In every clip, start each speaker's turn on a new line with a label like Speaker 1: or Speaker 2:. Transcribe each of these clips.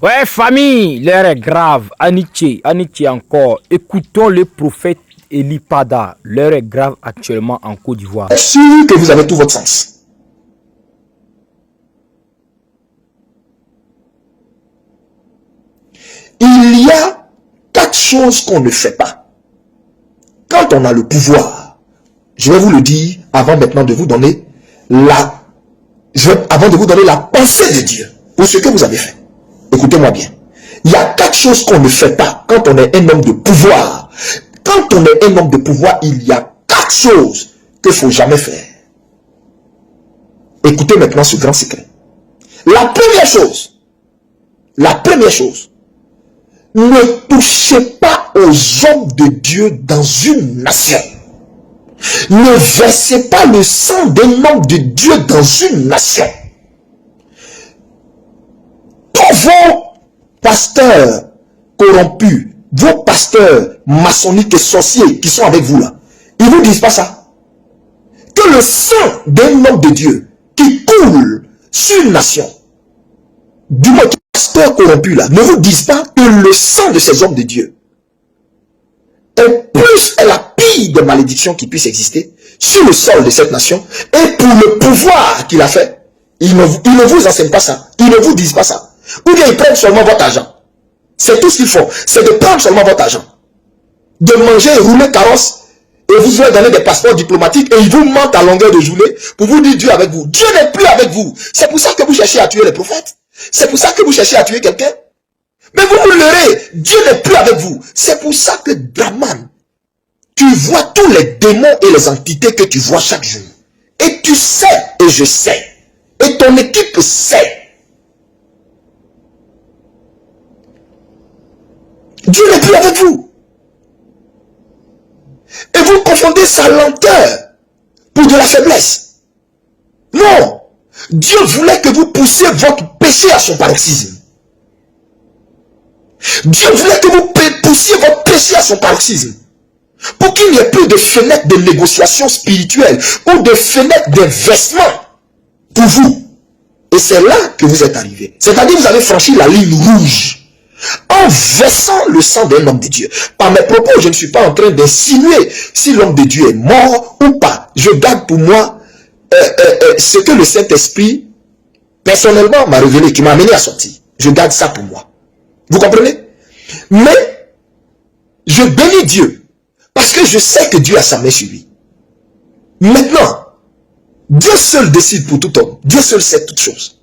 Speaker 1: Ouais, famille, l'heure est grave. Aniché encore. Écoutons le prophète Elipada. L'heure est grave actuellement en Côte d'Ivoire.
Speaker 2: Est sûr que vous avez tout votre sens. Il y a 4 choses qu'on ne fait pas. Quand on a le pouvoir, je vais vous le dire avant maintenant de vous donner avant de vous donner la pensée de Dieu pour ce que vous avez fait. Écoutez-moi bien. Il y a 4 choses qu'on ne fait pas quand on est un homme de pouvoir. Quand on est un homme de pouvoir, il y a 4 choses qu'il ne faut jamais faire. Écoutez maintenant ce grand secret. La première chose, ne touchez pas aux hommes de Dieu dans une nation. Ne versez pas le sang d'un homme de Dieu dans une nation. Tous vos pasteurs corrompus, vos pasteurs maçonniques et sorciers qui sont avec vous là, ils ne vous disent pas ça. Que le sang d'un homme de Dieu qui coule sur une nation, du moins les pasteurs corrompus là, ne vous disent pas que le sang de ces hommes de Dieu est la pire des malédictions qui puissent exister sur le sol de cette nation, et pour le pouvoir qu'il a fait, ils ne vous enseignent pas ça, ils ne vous disent pas ça. Ou bien ils prennent seulement votre argent. C'est tout ce qu'ils font, c'est de prendre seulement votre argent, de manger et rouler carrosse, et vous leur donner des passeports diplomatiques, et ils vous mentent à longueur de journée pour vous dire Dieu avec vous. Dieu n'est plus avec vous. C'est pour ça que vous cherchez à tuer les prophètes. C'est pour ça que vous cherchez à tuer quelqu'un. Mais vous vous leurrez, Dieu n'est plus avec vous. C'est pour ça que Draman, tu vois tous les démons et les entités que tu vois chaque jour. Et tu sais, et je sais, et ton équipe sait. Dieu n'est plus avec vous. Et vous confondez sa lenteur pour de la faiblesse. Non. Dieu voulait que vous poussiez votre péché à son paroxysme. Dieu voulait que vous poussiez votre péché à son paroxysme. Pour qu'il n'y ait plus de fenêtre de négociation spirituelle ou de fenêtre d'investissement pour vous. Et c'est là que vous êtes arrivé. C'est-à-dire que vous avez franchi la ligne rouge en versant le sang d'un homme de Dieu. Par mes propos, je ne suis pas en train d'insinuer si l'homme de Dieu est mort ou pas. Je garde pour moi ce que le Saint-Esprit personnellement m'a révélé, qui m'a amené à sortir. Je garde ça pour moi. Vous comprenez? Mais je bénis Dieu parce que je sais que Dieu a sa main sur lui. Maintenant, Dieu seul décide pour tout homme. Dieu seul sait toutes choses.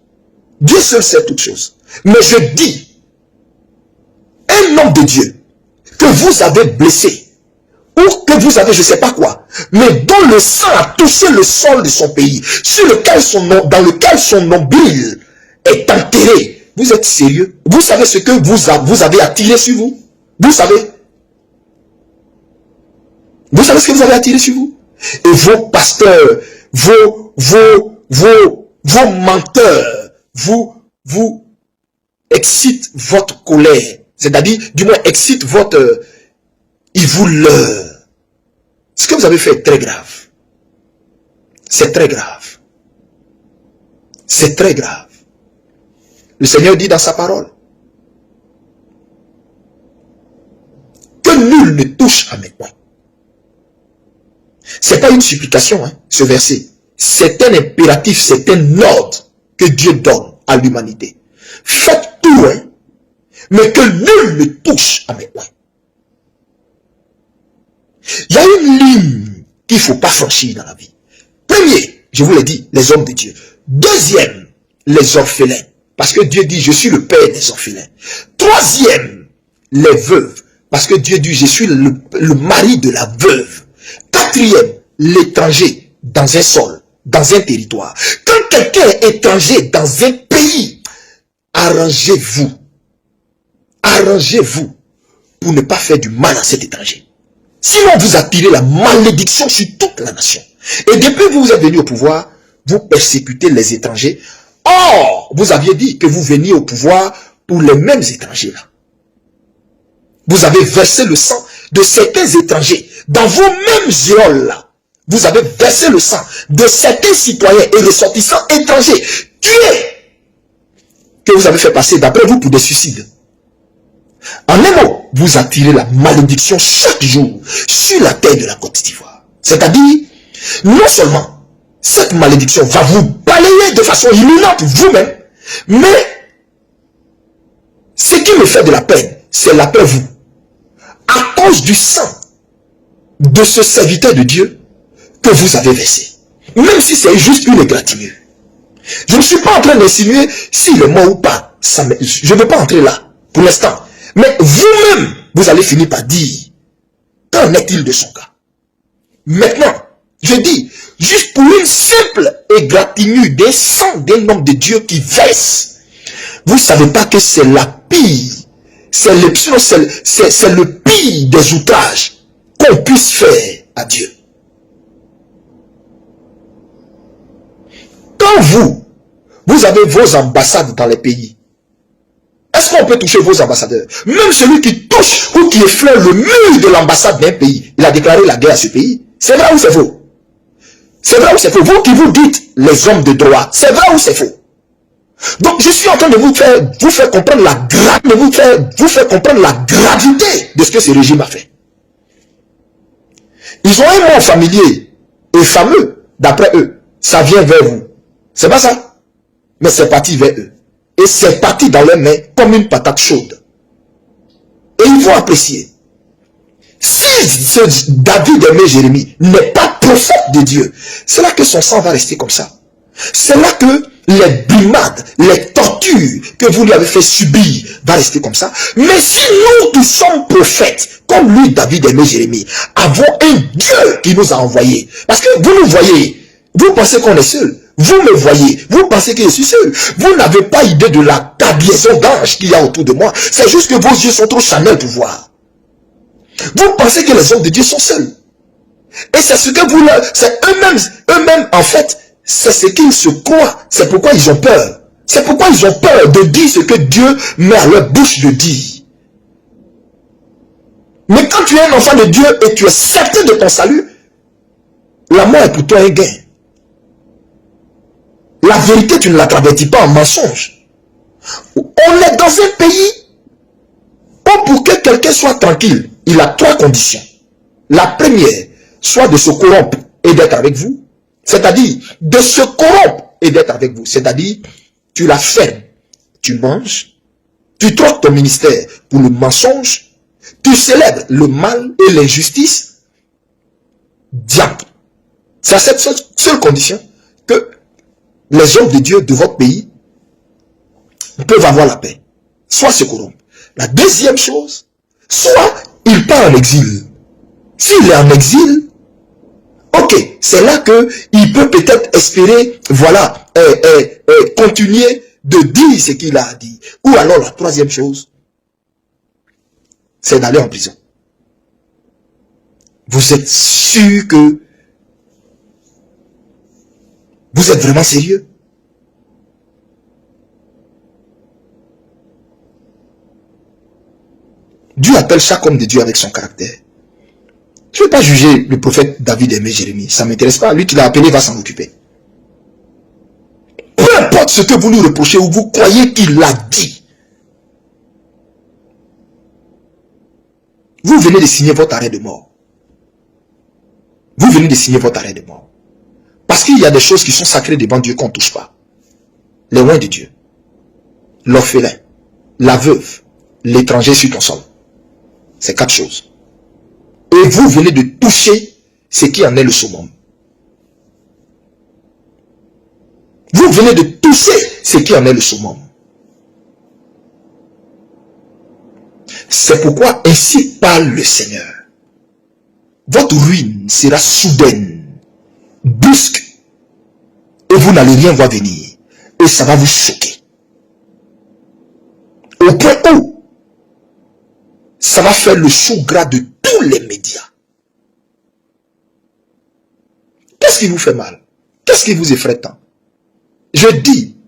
Speaker 2: Dieu seul sait toutes choses. Mais je dis, un homme de Dieu que vous avez blessé, ou que vous avez je ne sais pas quoi, mais dont le sang a touché le sol de son pays, dans lequel son nombril est enterré. Vous êtes sérieux? Vous savez ce que vous avez attiré sur vous? Vous savez? Vous savez ce que vous avez attiré sur vous? Et vos pasteurs, vos menteurs, vous excitent votre colère. C'est-à-dire, du moins, excite votre... il vous leurre. Ce que vous avez fait est très grave. C'est très grave. C'est très grave. Le Seigneur dit dans sa parole que nul ne touche à mes coins. Ce n'est pas une supplication, hein, ce verset. C'est un impératif, c'est un ordre que Dieu donne à l'humanité. Faites tout, hein, mais que nul ne touche à mes coins. Il y a une ligne qu'il ne faut pas franchir dans la vie. Premier, je vous l'ai dit, les hommes de Dieu. Deuxième, les orphelins. Parce que Dieu dit, je suis le père des orphelins. Troisième, les veuves. Parce que Dieu dit, je suis le mari de la veuve. Quatrième, l'étranger dans un sol, dans un territoire. Quand quelqu'un est étranger dans un pays, arrangez-vous. Arrangez-vous pour ne pas faire du mal à cet étranger. Sinon, vous attirez la malédiction sur toute la nation. Et depuis que vous êtes venu au pouvoir, vous persécutez les étrangers. Or, vous aviez dit que vous veniez au pouvoir pour les mêmes étrangers là. Vous avez versé le sang de certains étrangers dans vos mêmes géoles là. Vous avez versé le sang de certains citoyens et ressortissants étrangers tués que vous avez fait passer d'après vous pour des suicides. En un mot, vous attirez la malédiction chaque jour sur la terre de la Côte d'Ivoire. C'est-à-dire, non seulement cette malédiction va vous balayer de façon imminente vous-même, mais ce qui me fait de la peine, c'est l'après vous. À cause du sang de ce serviteur de Dieu que vous avez versé. Même si c'est juste une égratignure. Je ne suis pas en train d'insinuer s'il est mort ou pas. Je ne veux pas entrer là, pour l'instant. Mais vous-même, vous allez finir par dire, qu'en est-il de son cas? Maintenant, je dis, juste pour une simple égratignure des sang d'un homme de Dieu qui verse, vous ne savez pas que c'est la pire, c'est le pire des outrages qu'on puisse faire à Dieu. Quand vous avez vos ambassades dans les pays, est-ce qu'on peut toucher vos ambassadeurs? Même celui qui touche ou qui effleure le mur de l'ambassade d'un pays, il a déclaré la guerre à ce pays. C'est vrai ou c'est faux? C'est vrai ou c'est faux? Vous qui vous dites les hommes de droit, c'est vrai ou c'est faux? Donc je suis en train de vous faire comprendre la gravité de ce que ce régime a fait. Ils ont un mot familier et fameux d'après eux. Ça vient vers vous. C'est pas ça? Mais c'est parti vers eux. Et c'est parti dans leurs mains comme une patate chaude. Et ils vont apprécier. Si ce David aimé Jérémie n'est pas prophète de Dieu, c'est là que son sang va rester comme ça. C'est là que les brimades, les tortures que vous lui avez fait subir va rester comme ça. Mais si nous qui sommes prophètes, comme lui David aimé Jérémie, avons un Dieu qui nous a envoyés. Parce que vous nous voyez, vous pensez qu'on est seul. Vous me voyez, vous pensez que je suis seul. Vous n'avez pas idée de la cargaison d'anges qu'il y a autour de moi. C'est juste que vos yeux sont trop charnels pour voir. Vous pensez que les hommes de Dieu sont seuls. Et c'est ce que vous, c'est eux-mêmes en fait, c'est ce qu'ils se croient. C'est pourquoi ils ont peur. C'est pourquoi ils ont peur de dire ce que Dieu met à leur bouche de dire. Mais quand tu es un enfant de Dieu et tu es certain de ton salut, la mort est pour toi un gain. La vérité, tu ne la travertis pas en mensonge. On est dans un pays où pour que quelqu'un soit tranquille, il a 3 conditions. La première, soit de se corrompre et d'être avec vous. C'est-à-dire, de se corrompre et d'être avec vous. C'est-à-dire, tu la fermes, tu manges, tu troques ton ministère pour le mensonge, tu célèbres le mal et l'injustice. Diable. C'est à cette seule condition que les hommes de Dieu de votre pays peuvent avoir la paix. Soit se corrompre. La deuxième chose, soit il part en exil. S'il est en exil, ok, c'est là que il peut peut-être espérer, voilà, continuer de dire ce qu'il a dit. Ou alors la troisième chose, c'est d'aller en prison. Vous êtes sûr que vous êtes vraiment sérieux? Dieu appelle chaque homme de Dieu avec son caractère. Je ne vais pas juger le prophète David aimé Jérémie. Ça ne m'intéresse pas. Lui qui l'a appelé va s'en occuper. Peu importe ce que vous lui reprochez ou vous croyez qu'il l'a dit. Vous venez de signer votre arrêt de mort. Vous venez de signer votre arrêt de mort. Parce qu'il y a des choses qui sont sacrées devant Dieu qu'on ne touche pas. Les loin de Dieu. L'orphelin. La veuve. L'étranger sur ton sol. C'est 4 choses. Et vous venez de toucher ce qui en est le summum. Vous venez de toucher ce qui en est le summum. C'est pourquoi ainsi parle le Seigneur. Votre ruine sera soudaine, brusque, et vous n'allez rien voir venir. Et ça va vous choquer. Au point où ça va faire le chou gras de tous les médias. Qu'est-ce qui vous fait mal? Qu'est-ce qui vous effraie tant? Je dis,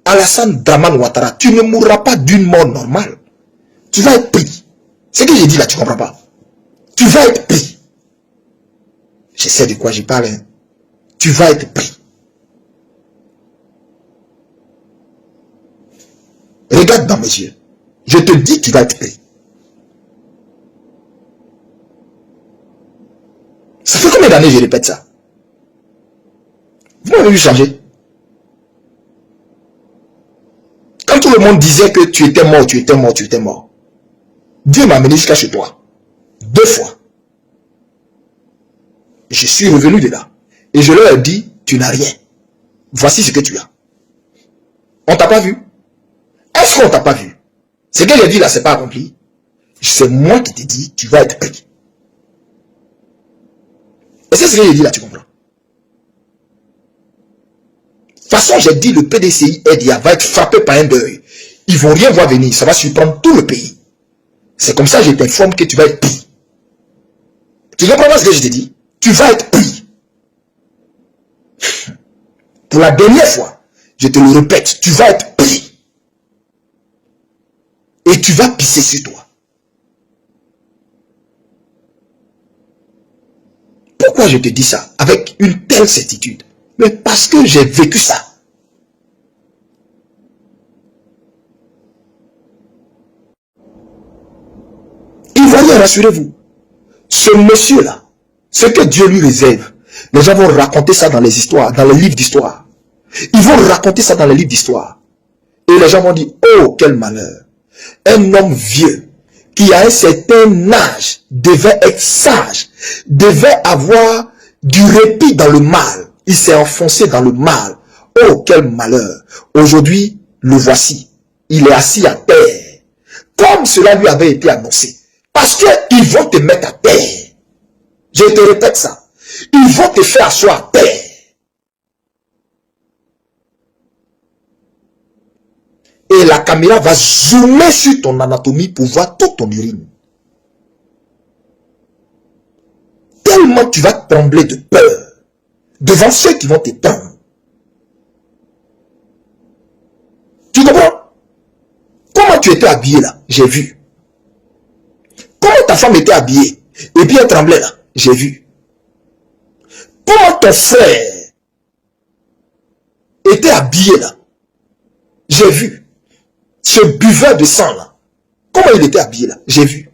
Speaker 2: Alassane Draman Ouattara, tu ne mourras pas d'une mort normale. Tu vas être pris. Ce que j'ai dit là, tu ne comprends pas. Tu vas être pris. Je sais de quoi je parle. Hein. Tu vas être pris. Regarde dans mes yeux. Je te dis, tu vas être pris. Ça fait combien d'années je répète ça? Vous m'avez vu changer? Quand tout le monde disait que tu étais mort, tu étais mort, tu étais mort, Dieu m'a amené jusqu'à chez toi. 2 fois. Je suis revenu de là. Et je leur ai dit, tu n'as rien. Voici ce que tu as. On t'a pas vu? Est-ce qu'on t'a pas vu? Ce que j'ai dit là, c'est pas accompli. C'est moi qui t'ai dit, tu vas être pris. Et c'est ce que j'ai dit là, tu comprends? De toute façon, j'ai dit, le PDCI Edia va être frappé par un deuil. Ils vont rien voir venir, ça va surprendre tout le pays. C'est comme ça que je t'informe que tu vas être pris. Tu comprends ce que je t'ai dit? Tu vas être pris. Pour la dernière fois, je te le répète, tu vas être pris. Et tu vas pisser sur toi. Pourquoi je te dis ça avec une telle certitude? Mais parce que j'ai vécu ça. Ivoirien, rassurez-vous, ce monsieur-là, ce que Dieu lui réserve, les gens vont raconter ça dans les histoires, dans les livres d'histoire. Ils vont raconter ça dans les livres d'histoire. Et les gens vont dire, oh, quel malheur. Un homme vieux, qui à un certain âge, devait être sage, devait avoir du répit dans le mal. Il s'est enfoncé dans le mal. Oh, quel malheur. Aujourd'hui, le voici. Il est assis à terre. Comme cela lui avait été annoncé. Parce qu'ils vont te mettre à terre. Je te répète ça. Ils vont te faire asseoir à terre. Et la caméra va zoomer sur ton anatomie pour voir toute ton urine. Tellement tu vas trembler de peur devant ceux qui vont t'éteindre. Tu comprends? Comment tu étais habillé là? J'ai vu. Comment ta femme était habillée? Et puis elle tremblait là? J'ai vu. Comment ton frère était habillé là? J'ai vu. Ce buveur de sang là, comment il était habillé là? J'ai vu.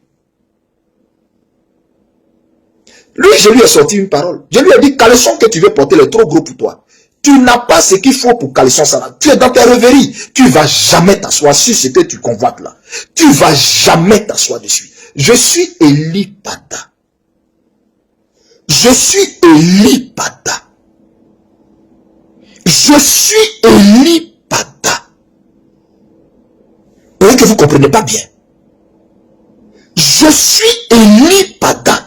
Speaker 2: Lui, je lui ai sorti une parole. Je lui ai dit, caleçon que tu veux porter, il est trop gros pour toi. Tu n'as pas ce qu'il faut pour caleçon ça là. Tu es dans tes rêveries. Tu ne vas jamais t'asseoir sur ce que tu convoites là. Tu ne vas jamais t'asseoir dessus. Je suis Eli Pada. Je suis Eli Pada. Je suis Eli Pada. Vous voyez que vous ne comprenez pas bien. Je suis Eli Pada.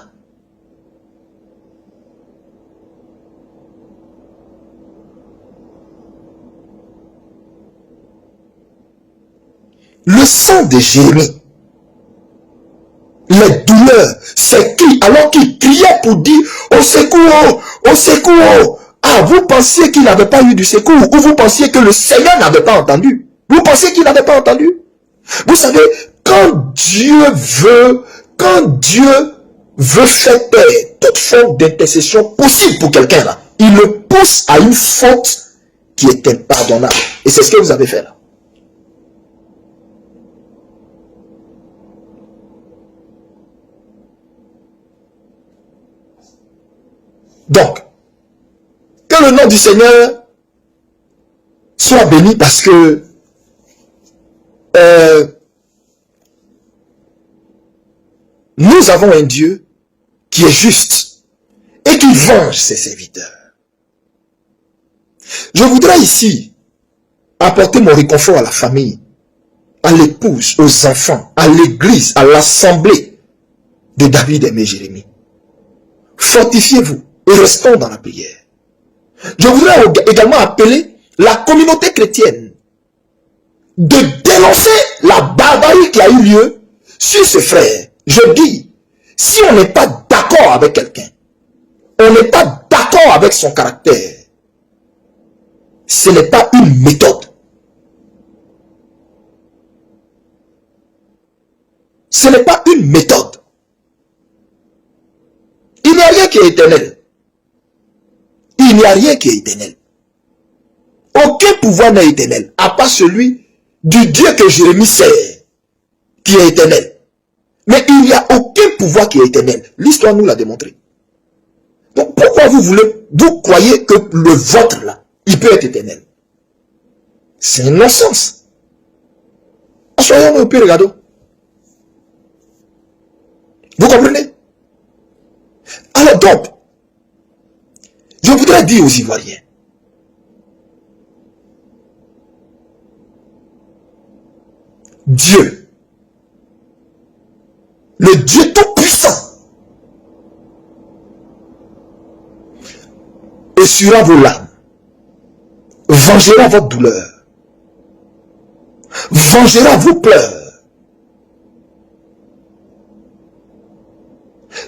Speaker 2: Le sang de Jérémie, les douleurs, ses cris, alors qu'il criait pour dire au secours, au secours. Ah, vous pensiez qu'il n'avait pas eu du secours, ou vous pensiez que le Seigneur n'avait pas entendu. Vous pensiez qu'il n'avait pas entendu. Vous savez, quand Dieu veut faire taire toute forme d'intercession possible pour quelqu'un là, il le pousse à une faute qui est impardonnable. Et c'est ce que vous avez fait là. Donc, que le nom du Seigneur soit béni parce que nous avons un Dieu qui est juste et qui venge ses serviteurs. Je voudrais ici apporter mon réconfort à la famille, à l'épouse, aux enfants, à l'église, à l'assemblée de David et Jérémie. Fortifiez-vous et restons dans la prière. Je voudrais également appeler la communauté chrétienne de dénoncer la barbarie qui a eu lieu sur ses frères. Je dis, si on n'est pas d'accord avec quelqu'un, on n'est pas d'accord avec son caractère, ce n'est pas une méthode. Ce n'est pas une méthode. Il n'y a rien qui est éternel. Il n'y a rien qui est éternel. Aucun pouvoir n'est éternel, à part celui du Dieu que Jérémie sait, qui est éternel. Mais il n'y a aucun pouvoir qui est éternel. L'histoire nous l'a démontré. Donc pourquoi vous croyez que le vôtre là, il peut être éternel? C'est un non-sens. Soyons un peu regardons. Vous comprenez? Alors donc, je voudrais dire aux Ivoiriens, Dieu, le Dieu tout-puissant, essuiera vos larmes, vengera votre douleur, vengera vos pleurs.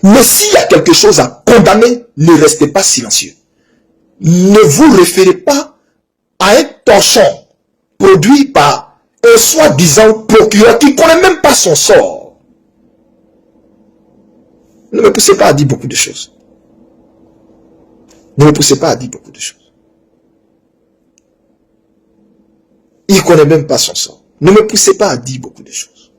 Speaker 2: Mais s'il y a quelque chose à condamner, ne restez pas silencieux. Ne vous référez pas à un torchon produit par un soi-disant procureur qui ne connaît même pas son sort. Ne me poussez pas à dire beaucoup de choses. Ne me poussez pas à dire beaucoup de choses. Il ne connaît même pas son sort. Ne me poussez pas à dire beaucoup de choses.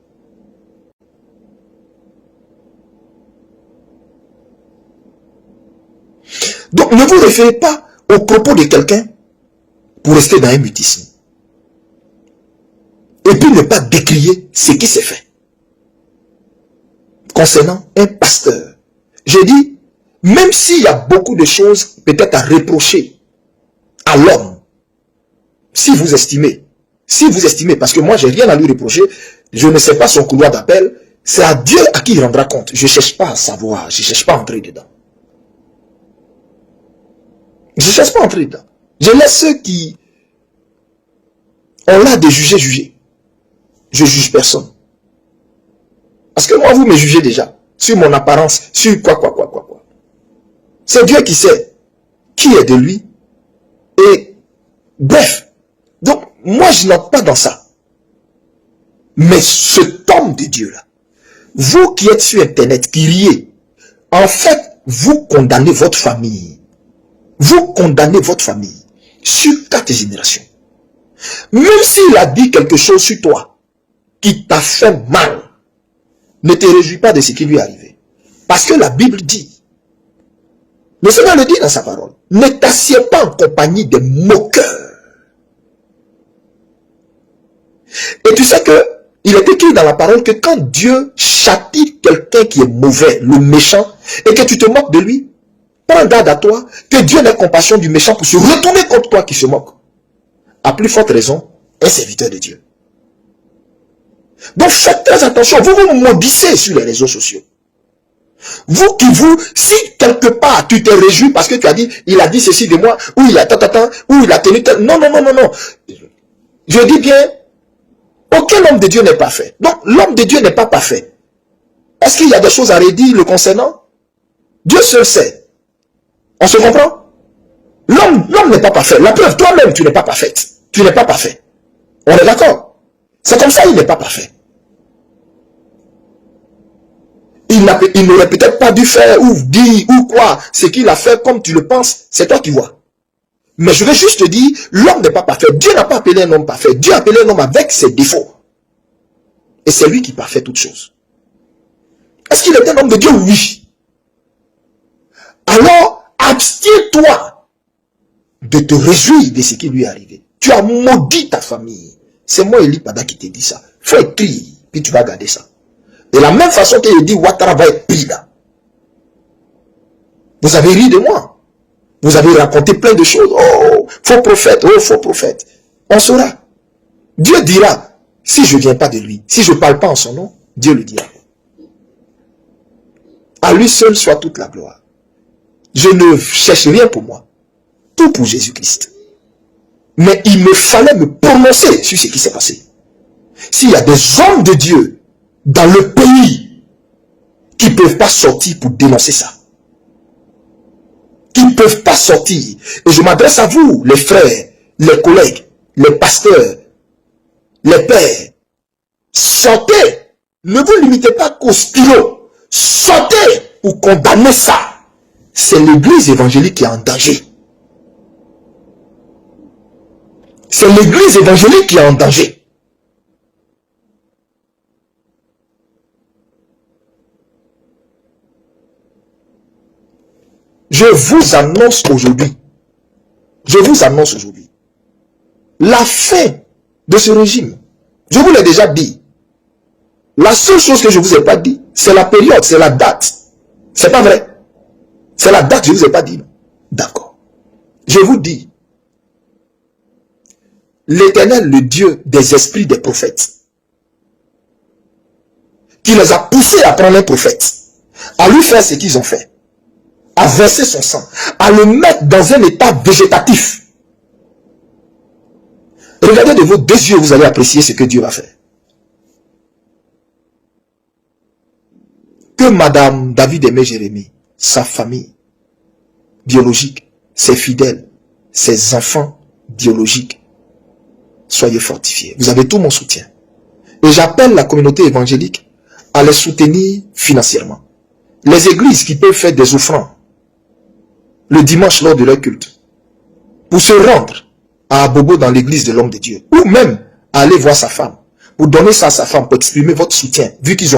Speaker 2: Donc, ne vous référez pas aux propos de quelqu'un pour rester dans un mutisme. Et puis ne pas décrier ce qui s'est fait. Concernant un pasteur, j'ai dit, même s'il y a beaucoup de choses peut-être à reprocher à l'homme, si vous estimez, parce que moi j'ai rien à lui reprocher, je ne sais pas son couloir d'appel, c'est à Dieu à qui il rendra compte. Je ne cherche pas à savoir, je ne cherche pas à entrer dedans. Je ne cherche pas à entrer dedans. Je laisse ceux qui ont l'art de juger. Je ne juge personne. Parce que moi, vous me jugez déjà. Sur mon apparence, sur quoi. C'est Dieu qui sait qui est de lui. Et bref. Donc, moi, je n'entre pas dans ça. Mais cet homme de Dieu-là, vous qui êtes sur Internet, qui riez, en fait, vous condamnez votre famille. Vous condamnez votre famille sur 4 générations. Même s'il a dit quelque chose sur toi qui t'a fait mal, ne te réjouis pas de ce qui lui est arrivé. Parce que la Bible dit, le Seigneur le dit dans sa parole, ne t'assieds pas en compagnie des moqueurs. Et tu sais que il est écrit dans la parole que quand Dieu châtie quelqu'un qui est mauvais, le méchant, et que tu te moques de lui, prends garde à toi, que Dieu n'ait compassion du méchant pour se retourner contre toi qui se moque. À plus forte raison, un serviteur de Dieu. Donc faites très attention, vous vous maudissez sur les réseaux sociaux. Vous, si quelque part tu te réjouis parce que tu as dit, il a dit ceci de moi, ou il a ou il a tenu tel. Non. Je dis bien, aucun homme de Dieu n'est parfait. Donc l'homme de Dieu n'est pas parfait. Est-ce qu'il y a des choses à redire le concernant? Dieu seul sait. On se comprend? L'homme n'est pas parfait. La preuve, toi-même, tu n'es pas parfaite. Tu n'es pas parfait. On est d'accord? C'est comme ça, il n'est pas parfait. Il n'aurait peut-être pas dû faire ou dire ou quoi. Ce qu'il a fait comme tu le penses, c'est toi qui vois. Mais je vais juste te dire, l'homme n'est pas parfait. Dieu n'a pas appelé un homme parfait. Dieu a appelé un homme avec ses défauts. Et c'est lui qui parfait toutes choses. Est-ce qu'il est un homme de Dieu? Oui. Alors, abstiens-toi de te réjouir de ce qui lui est arrivé. Tu as maudit ta famille. C'est moi, Eli Pada, qui te dit ça. Faut écrire, puis tu vas garder ça. De la même façon qu'il dit, Ouattara va être pris là. Vous avez ri de moi. Vous avez raconté plein de choses. Oh, faux prophète, oh, faux prophète. On saura. Dieu dira, si je ne viens pas de lui, si je ne parle pas en son nom, Dieu le dira. À lui seul soit toute la gloire. Je ne cherche rien pour moi. Tout pour Jésus-Christ. Mais il me fallait me prononcer sur ce qui s'est passé. S'il y a des hommes de Dieu dans le pays qui ne peuvent pas sortir pour dénoncer ça, qui ne peuvent pas sortir, et je m'adresse à vous, les frères, les collègues, les pasteurs, les pères, sortez, ne vous limitez pas qu'au stylo, sortez pour condamner ça. C'est l'église évangélique qui est en danger. C'est l'église évangélique qui est en danger. je vous annonce aujourd'hui, la fin de ce régime. Je vous l'ai déjà dit. La seule chose que je ne vous ai pas dit, c'est la période, c'est la date. C'est pas vrai. C'est la date, je ne vous ai pas dit. D'accord. Je vous dis, l'Éternel, le Dieu des esprits des prophètes, qui les a poussés à prendre un prophète, à lui faire ce qu'ils ont fait, à verser son sang, à le mettre dans un état végétatif. Regardez de vos deux yeux, vous allez apprécier ce que Dieu va faire. Que Madame David Aimé Jérémie, sa famille biologique, ses fidèles, ses enfants biologiques, soyez fortifiés. Vous avez tout mon soutien. Et j'appelle la communauté évangélique à les soutenir financièrement. Les églises qui peuvent faire des offrandes le dimanche lors de leur culte, pour se rendre à Abobo dans l'église de l'homme de Dieu, ou même à aller voir sa femme, pour donner ça à sa femme, pour exprimer votre soutien, vu qu'ils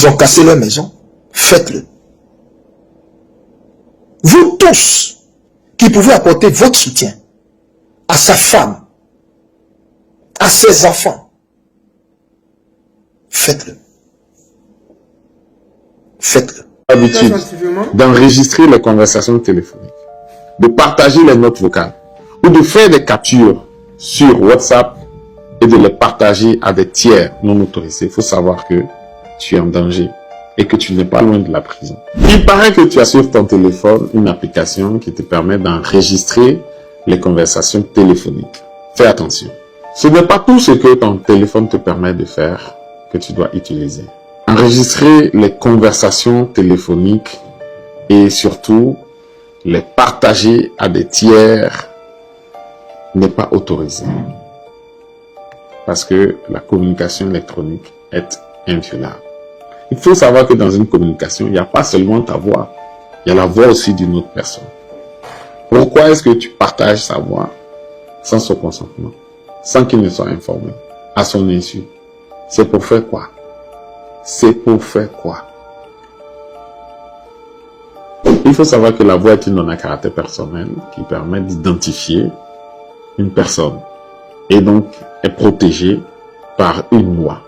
Speaker 2: ont cassé leur maison, faites-le. Vous tous qui pouvez apporter votre soutien à sa femme, à ses enfants, faites-le. Faites-le.
Speaker 3: L'habitude d'enregistrer les conversations téléphoniques, de partager les notes vocales ou de faire des captures sur WhatsApp et de les partager à des tiers non autorisés. Il faut savoir que tu es en danger et que tu n'es pas loin de la prison. Il paraît que tu as sur ton téléphone une application qui te permet d'enregistrer les conversations téléphoniques. Fais attention. Ce n'est pas tout ce que ton téléphone te permet de faire que tu dois utiliser. Enregistrer les conversations téléphoniques et surtout les partager à des tiers n'est pas autorisé. Parce que la communication électronique est inviolable. Il faut savoir que dans une communication, il n'y a pas seulement ta voix, il y a la voix aussi d'une autre personne. Pourquoi est-ce que tu partages sa voix sans son consentement, sans qu'il ne soit informé, à son insu? C'est pour faire quoi? C'est pour faire quoi? Il faut savoir que la voix est une donnée à caractère personnel qui permet d'identifier une personne et donc est protégée par une loi.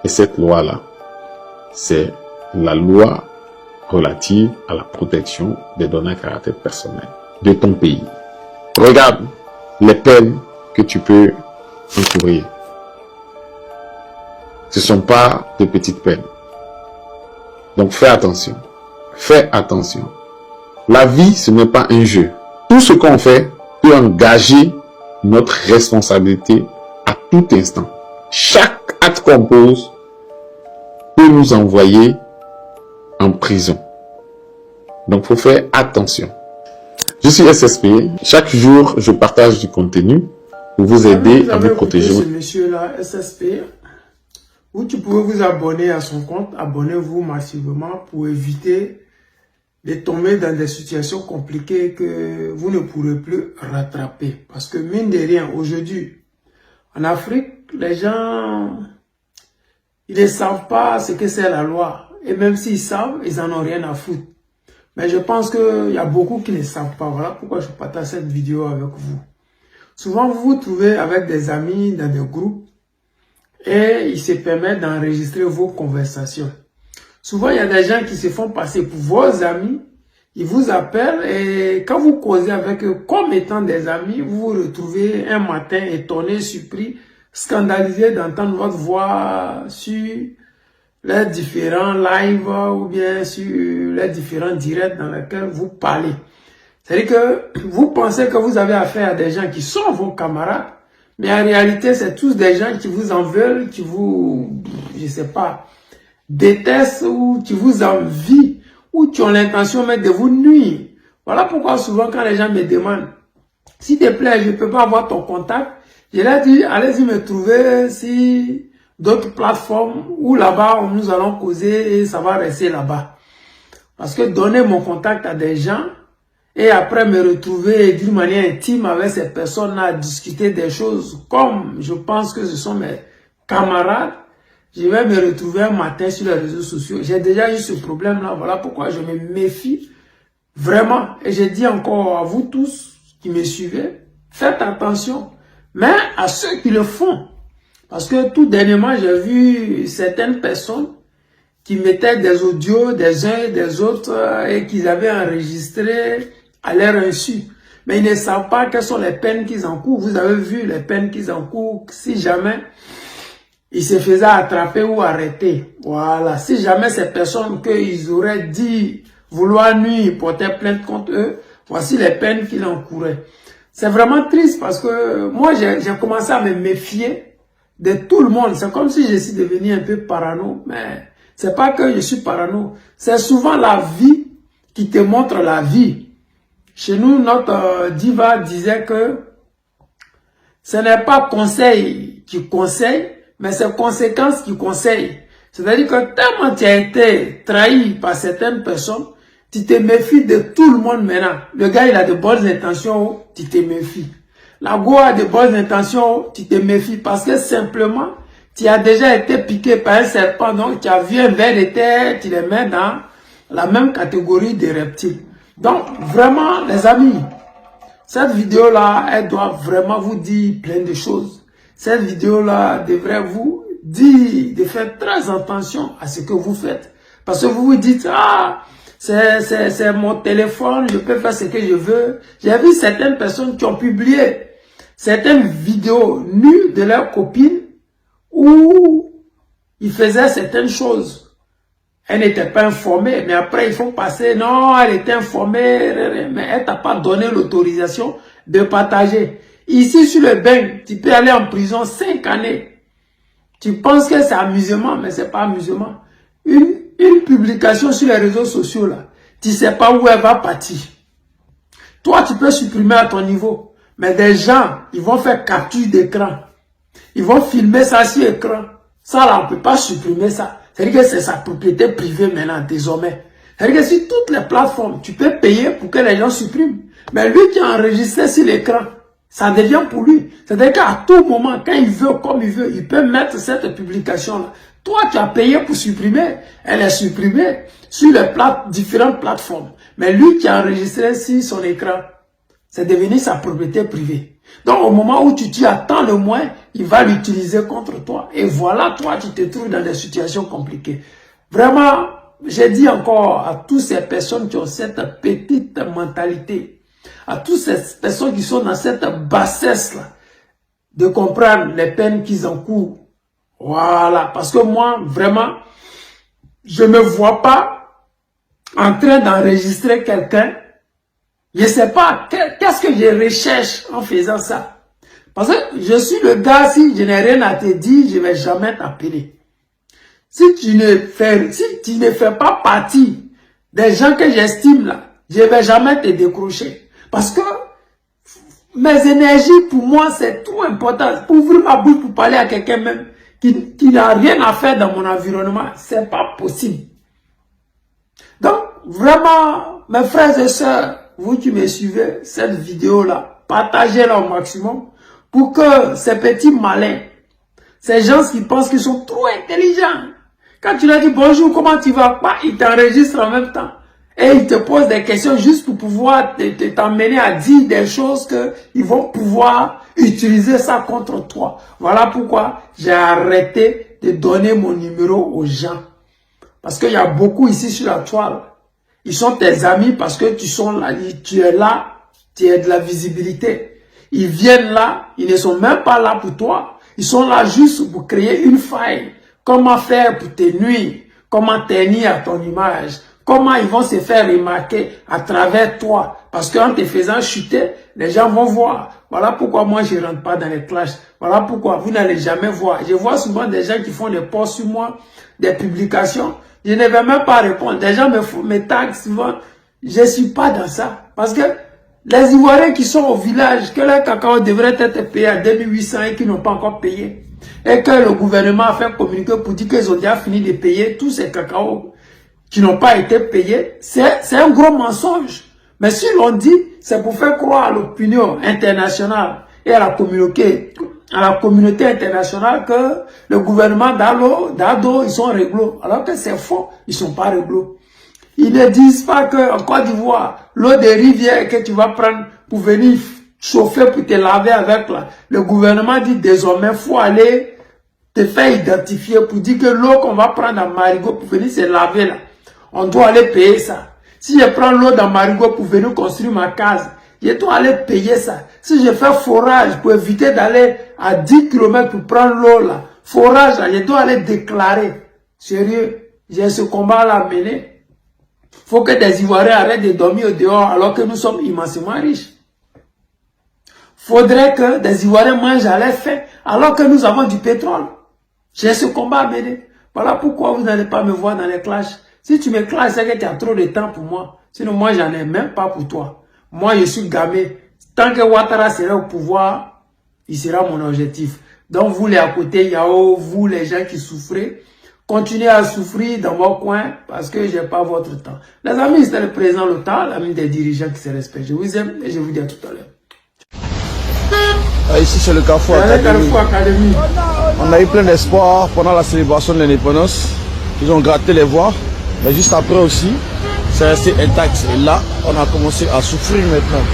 Speaker 3: Et cette loi-là, c'est la loi relative à la protection des données à caractère personnel de ton pays. Regarde les peines que tu peux encourir. Ce ne sont pas de petites peines. Donc fais attention. Fais attention. La vie, ce n'est pas un jeu. Tout ce qu'on fait peut engager notre responsabilité à tout instant. Chaque acte qu'on pose peut nous envoyer en prison. Donc, il faut faire attention. Je suis SSP. Chaque jour, je partage du contenu pour vous aider à vous protéger.
Speaker 4: Ce monsieur-là, SSP, où tu pouvez vous abonner à son compte. Abonnez-vous massivement pour éviter de tomber dans des situations compliquées que vous ne pourrez plus rattraper. Parce que mine de rien, aujourd'hui, en Afrique, les gens, ils ne savent pas ce que c'est la loi. Et même s'ils savent, ils n'en ont rien à foutre. Mais je pense qu'il y a beaucoup qui ne savent pas. Voilà pourquoi je partage cette vidéo avec vous. Souvent, vous vous trouvez avec des amis dans des groupes et ils se permettent d'enregistrer vos conversations. Souvent, il y a des gens qui se font passer pour vos amis. Ils vous appellent et quand vous causez avec eux comme étant des amis, vous vous retrouvez un matin étonné, surpris, scandalisé d'entendre votre voix sur les différents lives ou bien sur les différents directs dans lesquels vous parlez. C'est-à-dire que vous pensez que vous avez affaire à des gens qui sont vos camarades, mais en réalité, c'est tous des gens qui vous en veulent, qui vous, je sais pas, détestent ou qui vous envient ou qui ont l'intention même de vous nuire. Voilà pourquoi souvent quand les gens me demandent, s'il te plaît, je ne peux pas avoir ton contact, je leur dis, allez-y me trouver sur d'autres plateformes où là-bas nous allons causer et ça va rester là-bas. Parce que donner mon contact à des gens et après me retrouver d'une manière intime avec ces personnes-là à discuter des choses comme je pense que ce sont mes camarades, je vais me retrouver un matin sur les réseaux sociaux. J'ai déjà eu ce problème-là. Voilà pourquoi je me méfie vraiment. Et je dis encore à vous tous qui me suivez, faites attention. Mais à ceux qui le font. Parce que tout dernièrement, j'ai vu certaines personnes qui mettaient des audios des uns et des autres et qu'ils avaient enregistré à leur insu. Mais ils ne savent pas quelles sont les peines qu'ils encourent. Vous avez vu les peines qu'ils encourent si jamais ils se faisaient attraper ou arrêter. Voilà. Si jamais ces personnes qu'ils auraient dit vouloir nuire portaient plainte contre eux, voici les peines qu'ils encouraient. C'est vraiment triste parce que moi, j'ai commencé à me méfier de tout le monde. C'est comme si je suis devenu un peu parano. Mais c'est pas que je suis parano. C'est souvent la vie qui te montre la vie. Chez nous, notre diva disait que ce n'est pas conseil qui conseille, mais c'est conséquences qui conseillent. C'est-à-dire que tellement tu as été trahi par certaines personnes, tu te méfies de tout le monde maintenant. Le gars, il a de bonnes intentions, tu te méfies. La go a de bonnes intentions, tu te méfies parce que simplement, tu as déjà été piqué par un serpent, donc tu as vu un ver de terre, tu les mets dans la même catégorie des reptiles. Donc, vraiment, les amis, cette vidéo-là, elle doit vraiment vous dire plein de choses. Cette vidéo-là devrait vous dire de faire très attention à ce que vous faites. Parce que vous vous dites, ah, c'est mon téléphone, je peux faire ce que je veux. J'ai vu certaines personnes qui ont publié certaines vidéos nues de leurs copines où ils faisaient certaines choses. Elle n'était pas informée, mais après ils font passer, non, elle était informée, mais elle t'a pas donné l'autorisation de partager. Ici sur le bain, tu peux aller en prison 5 années. Tu penses que c'est amusement, mais c'est pas amusement. Une publication sur les réseaux sociaux, là, tu sais pas où elle va partir. Toi, tu peux supprimer à ton niveau, mais des gens, ils vont faire capture d'écran. Ils vont filmer ça sur écran. Ça, là, on peut pas supprimer ça. C'est-à-dire que c'est sa propriété privée maintenant, désormais. C'est-à-dire que sur toutes les plateformes, tu peux payer pour que les gens suppriment. Mais lui qui a enregistré sur l'écran, ça devient pour lui. C'est-à-dire qu'à tout moment, quand il veut, comme il veut, il peut mettre cette publication-là. Toi, tu as payé pour supprimer. Elle est supprimée sur les différentes plateformes. Mais lui qui a enregistré sur son écran, c'est devenu sa propriété privée. Donc, au moment où tu t'y attends le moins, il va l'utiliser contre toi. Et voilà, toi, tu te trouves dans des situations compliquées. Vraiment, j'ai dit encore à toutes ces personnes qui ont cette petite mentalité, à toutes ces personnes qui sont dans cette bassesse-là, de comprendre les peines qu'ils encourent. Voilà, parce que moi, vraiment, je ne me vois pas en train d'enregistrer quelqu'un. Je ne sais pas, qu'est-ce que je recherche en faisant ça. Parce que je suis le gars, si je n'ai rien à te dire, je ne vais jamais t'appeler. Si tu ne fais pas partie des gens que j'estime là, je ne vais jamais te décrocher. Parce que mes énergies, pour moi, c'est trop important. Pour ouvrir ma bouche pour parler à quelqu'un même qui n'a rien à faire dans mon environnement, c'est pas possible. Donc, vraiment, mes frères et sœurs, vous qui me suivez, cette vidéo-là, partagez-la au maximum pour que ces petits malins, ces gens qui pensent qu'ils sont trop intelligents, quand tu leur dis bonjour, comment tu vas, bah, ils t'enregistrent en même temps. Et ils te posent des questions juste pour pouvoir t'emmener à dire des choses qu'ils vont pouvoir utiliser ça contre toi. Voilà pourquoi j'ai arrêté de donner mon numéro aux gens. Parce qu'il y a beaucoup ici sur la toile. Ils sont tes amis parce que tu es là, tu as de la visibilité. Ils viennent là, ils ne sont même pas là pour toi. Ils sont là juste pour créer une faille. Comment faire pour te nuire? Comment tenir à ton image? Comment ils vont se faire remarquer à travers toi? Parce qu'en te faisant chuter, les gens vont voir. Voilà pourquoi moi je ne rentre pas dans les clashs. Voilà pourquoi vous n'allez jamais voir. Je vois souvent des gens qui font des posts sur moi, des publications. Je ne vais même pas répondre. Des gens me taguent souvent. Je ne suis pas dans ça. Parce que les Ivoiriens qui sont au village, que leur cacao devrait être payé à 2800 et qui n'ont pas encore payé, et que le gouvernement a fait communiquer pour dire qu'ils ont déjà fini de payer tous ces cacaos qui n'ont pas été payés, c'est un gros mensonge. Mais si l'on dit, c'est pour faire croire à l'opinion internationale et à la communauté à la communauté internationale que le gouvernement d'Ado, ils sont réglo. Alors que c'est faux, ils ne sont pas réglo. Ils ne disent pas qu'en Côte d'Ivoire, l'eau des rivières que tu vas prendre pour venir chauffer, pour te laver avec là. Le gouvernement dit désormais, il faut aller te faire identifier pour dire que l'eau qu'on va prendre dans Marigot pour venir se laver là, on doit aller payer ça. Si je prends l'eau dans Marigot pour venir construire ma case, je dois aller payer ça. Si je fais forage pour éviter d'aller à 10 km pour prendre l'eau là, forage là, je dois aller déclarer. Sérieux, j'ai ce combat là à mener. Faut que des Ivoiriens arrêtent de dormir au dehors alors que nous sommes immensément riches. Faudrait que des Ivoiriens mangent à leur faim alors que nous avons du pétrole. J'ai ce combat à mener. Voilà pourquoi vous n'allez pas me voir dans les clashs. Si tu me clashes, c'est que tu as trop de temps pour moi. Sinon, moi, j'en ai même pas pour toi. Moi, je suis gamé. Tant que Ouattara sera au pouvoir, il sera mon objectif. Donc, vous les à côté, Yao, vous les gens qui souffrez, continuez à souffrir dans vos coins parce que je n'ai pas votre temps. Les amis, c'était le président Lota, l'ami des dirigeants qui se respectent. Je vous aime et je vous dis à tout à l'heure.
Speaker 5: Ici, c'est le Carrefour Academy. On a eu plein d'espoir pendant la célébration de l'indépendance. Ils ont gratté les voix. Mais juste après aussi, c'est resté intact. Et là, on a commencé à souffrir maintenant.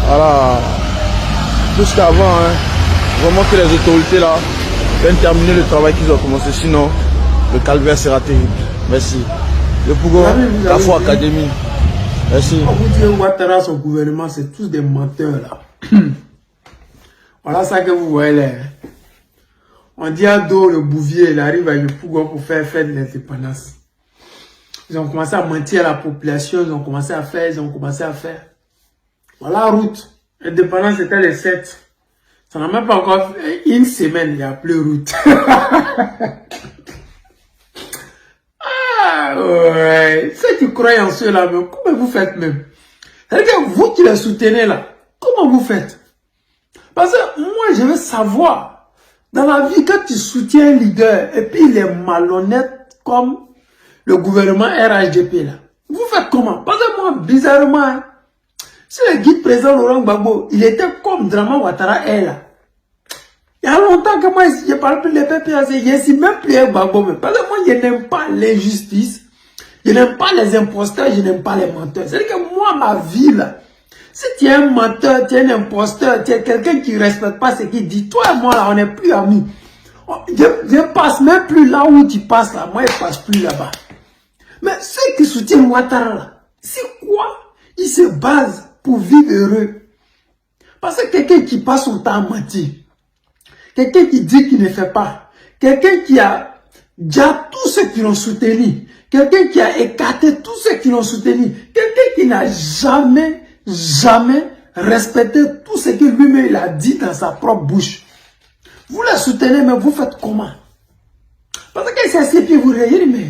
Speaker 5: Voilà. Plus qu'avant, hein, vraiment que les autorités là viennent terminer le travail qu'ils ont commencé. Sinon, le calvaire sera terrible. Merci. Le Pougon, Carrefour Academy. Merci.
Speaker 4: On vous dit que Ouattara, son gouvernement, c'est tous des menteurs là. Voilà ça que vous voyez là. On dit à Do, le bouvier, il arrive avec le Pougon pour faire de l'indépendance. Ils ont commencé à mentir à la population, ils ont commencé à faire. Voilà la route. L'indépendance c'était le 7. Ça n'a même pas encore fait une semaine, il n'y a plus route. Ah ouais. Ceux qui croient en ceux-là, comment vous faites même? C'est-à-dire que vous qui les soutenez là, comment vous faites? Parce que moi je veux savoir, dans la vie quand tu soutiens un leader et puis il est malhonnête comme le gouvernement RHDP là. Vous faites comment? Parce que moi, bizarrement, hein, si le guide président Laurent Gbagbo, il était comme Draman Ouattara est là. Il y a longtemps que moi, je ne parle plus de PPAC, je ne suis même plus avec Gbagbo. Parce que moi, je n'aime pas l'injustice, je n'aime pas les imposteurs, je n'aime pas les menteurs. C'est-à-dire que moi, ma vie là, si tu es un menteur, tu es un imposteur, tu es quelqu'un qui ne respecte pas ce qu'il dit, toi et moi là, on n'est plus amis. Je ne passe même plus là où tu passes là, moi je ne passe plus là-bas. Mais ceux qui soutiennent Ouattara là, c'est quoi? Ils se basent pour vivre heureux. Parce que quelqu'un qui passe son temps à mentir, quelqu'un qui dit qu'il ne fait pas, quelqu'un qui a déjà tous ceux qui l'ont soutenu, quelqu'un qui a écarté tous ceux qui l'ont soutenu, quelqu'un qui n'a jamais respecté tout ce que lui-même il a dit dans sa propre bouche. Vous la soutenez, mais vous faites comment? Parce que c'est ce que vous regardez, mais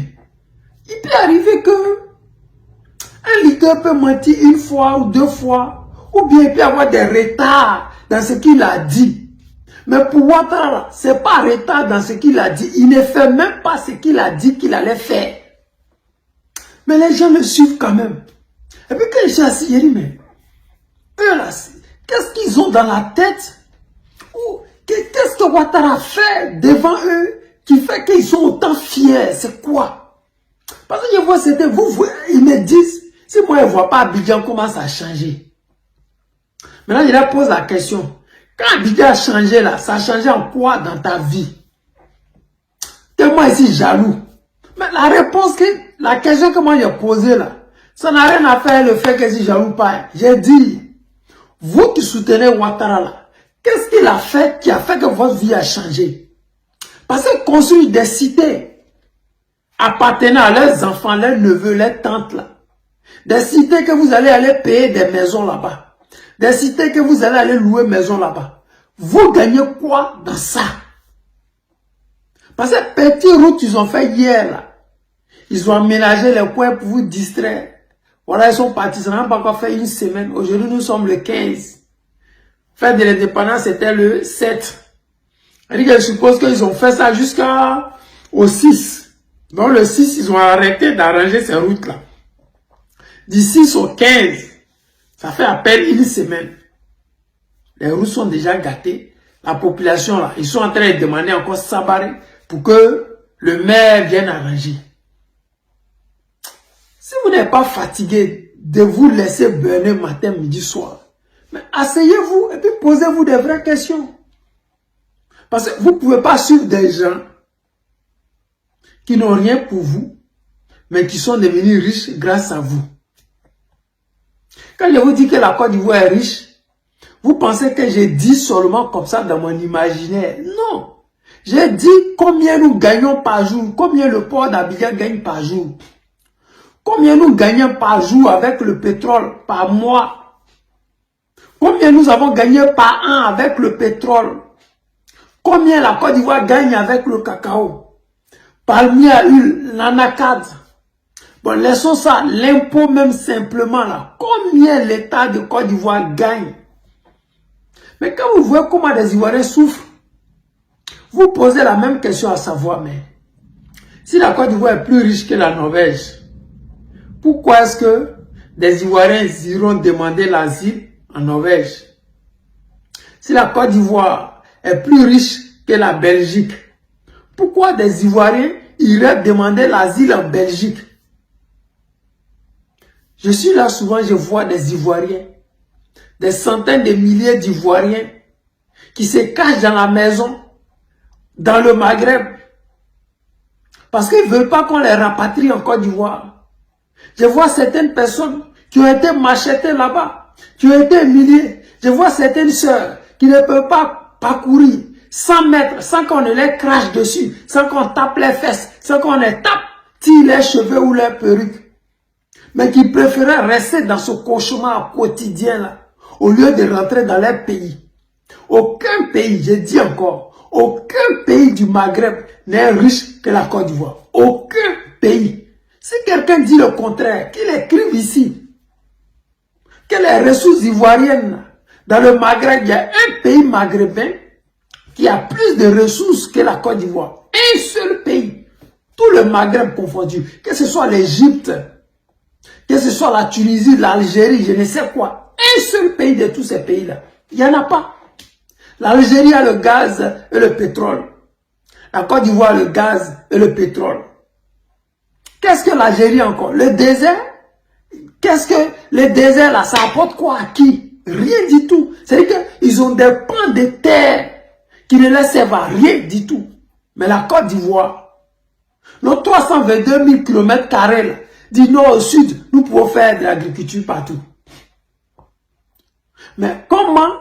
Speaker 4: il peut arriver que un leader peut mentir une fois ou deux fois, ou bien il peut avoir des retards dans ce qu'il a dit. Mais pour Ouattara, ce n'est pas retard dans ce qu'il a dit. Il ne fait même pas ce qu'il a dit qu'il allait faire. Mais les gens le suivent quand même. Et puis quand je suis assis, je dis, mais eux là, qu'est-ce qu'ils ont dans la tête? Ou qu'est-ce que Ouattara fait devant eux qui fait qu'ils sont autant fiers? C'est quoi? Parce que je vois, c'était vous, ils me disent, si moi je ne vois pas Abidjan, comment ça a changé? Maintenant, je leur pose la question. Quand Abidjan a changé là, ça a changé en quoi dans ta vie? Que moi ici jaloux. Mais la réponse, la question que moi j'ai posée là, ça n'a rien à faire le fait que je suis jaloux pas. J'ai dit, vous qui soutenez Ouattara là, qu'est-ce qu'il a fait qui a fait que votre vie a changé? Parce que construire des cités appartenant à leurs enfants, leurs neveux, leurs tantes là. Des cités que vous allez aller payer des maisons là-bas. Des cités que vous allez aller louer maison là-bas. Vous gagnez quoi dans ça? Parce que petite route ils ont fait hier là. Ils ont aménagé les coins pour vous distraire. Voilà, ils sont partis. Ça n'a pas encore fait une semaine. Aujourd'hui, nous sommes le 15. Fête de l'indépendance, c'était le 7. C'est-à-dire que je suppose qu'ils ont fait ça jusqu'au 6. Donc le 6, ils ont arrêté d'arranger ces routes-là. Du 6 au 15, ça fait à peine une semaine. Les routes sont déjà gâtées. la population là, ils sont en train de demander encore Sabaré pour que le maire vienne arranger. Si vous n'êtes pas fatigué de vous laisser burner matin, midi, soir, mais asseyez-vous et puis posez-vous des vraies questions. Parce que vous ne pouvez pas suivre des gens qui n'ont rien pour vous, mais qui sont devenus riches grâce à vous. Quand je vous dis que la Côte d'Ivoire est riche, vous pensez que j'ai dit seulement comme ça dans mon imaginaire. Non. J'ai dit combien nous gagnons par jour, combien le port d'Abidjan gagne par jour. Combien nous gagnons par jour avec le pétrole, par mois. Combien nous avons gagné par an avec le pétrole. Combien la Côte d'Ivoire gagne avec le cacao. Palmier à huile, l'anacade. Bon, laissons ça, l'impôt même simplement là. Combien l'État de Côte d'Ivoire gagne? Mais quand vous voyez comment les Ivoiriens souffrent, vous posez la même question à savoir, mais si la Côte d'Ivoire est plus riche que la Norvège, pourquoi est-ce que des Ivoiriens iront demander l'asile en Norvège? Si la Côte d'Ivoire est plus riche que la Belgique, pourquoi des Ivoiriens iraient demander l'asile en Belgique? Je suis là souvent, je vois des Ivoiriens, des centaines de milliers d'Ivoiriens qui se cachent dans la maison, dans le Maghreb, parce qu'ils ne veulent pas qu'on les rapatrie en Côte d'Ivoire. Je vois certaines personnes qui ont été machetées là-bas, qui ont été humiliées. Je vois certaines sœurs qui ne peuvent pas parcourir 100 mètres sans qu'on ne les crache dessus, sans qu'on tape les fesses, sans qu'on les tape, tire les cheveux ou les perruques. Mais qui préféraient rester dans ce cauchemar quotidien là, au lieu de rentrer dans leur pays. Aucun pays, je dis encore, aucun pays du Maghreb n'est riche que la Côte d'Ivoire. Aucun pays. Si quelqu'un dit le contraire, qu'il écrive ici que les ressources ivoiriennes dans le Maghreb, il y a un pays maghrébin qui a plus de ressources que la Côte d'Ivoire. Un seul pays. Tout le Maghreb confondu. Que ce soit l'Égypte, que ce soit la Tunisie, l'Algérie, je ne sais quoi. Un seul pays de tous ces pays-là. Il n'y en a pas. L'Algérie a le gaz et le pétrole. La Côte d'Ivoire a le gaz et le pétrole. Qu'est-ce que l'Algérie encore? Le désert? Qu'est-ce que le désert là, ça apporte quoi à qui? Rien du tout. C'est-à-dire qu'ils ont des pans de terre qui ne les servent à rien du tout. Mais la Côte d'Ivoire, nos 322 000 km² du nord au sud, nous pouvons faire de l'agriculture partout. Mais comment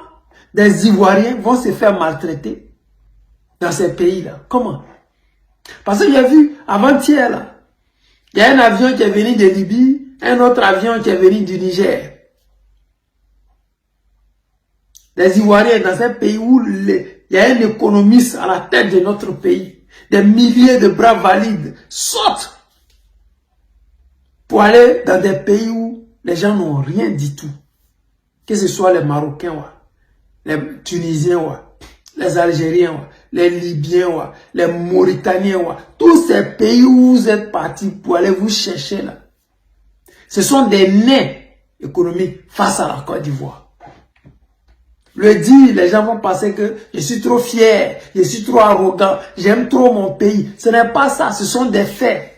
Speaker 4: des Ivoiriens vont se faire maltraiter dans ces pays-là? Comment? Parce que j'ai vu avant-hier, là, il y a un avion qui est venu de Libye, un autre avion qui est venu du Niger. Les Ivoiriens dans un pays où il y a un économiste à la tête de notre pays, des milliers de bras valides sautent pour aller dans des pays où les gens n'ont rien du tout. Que ce soit les Marocains, les Tunisiens, les Algériens, les Libyens, les Mauritaniens, tous ces pays où vous êtes partis pour aller vous chercher là. Ce sont des nains économiques face à la Côte d'Ivoire. Le dire, les gens vont penser que je suis trop fier, je suis trop arrogant, j'aime trop mon pays. Ce n'est pas ça, ce sont des faits.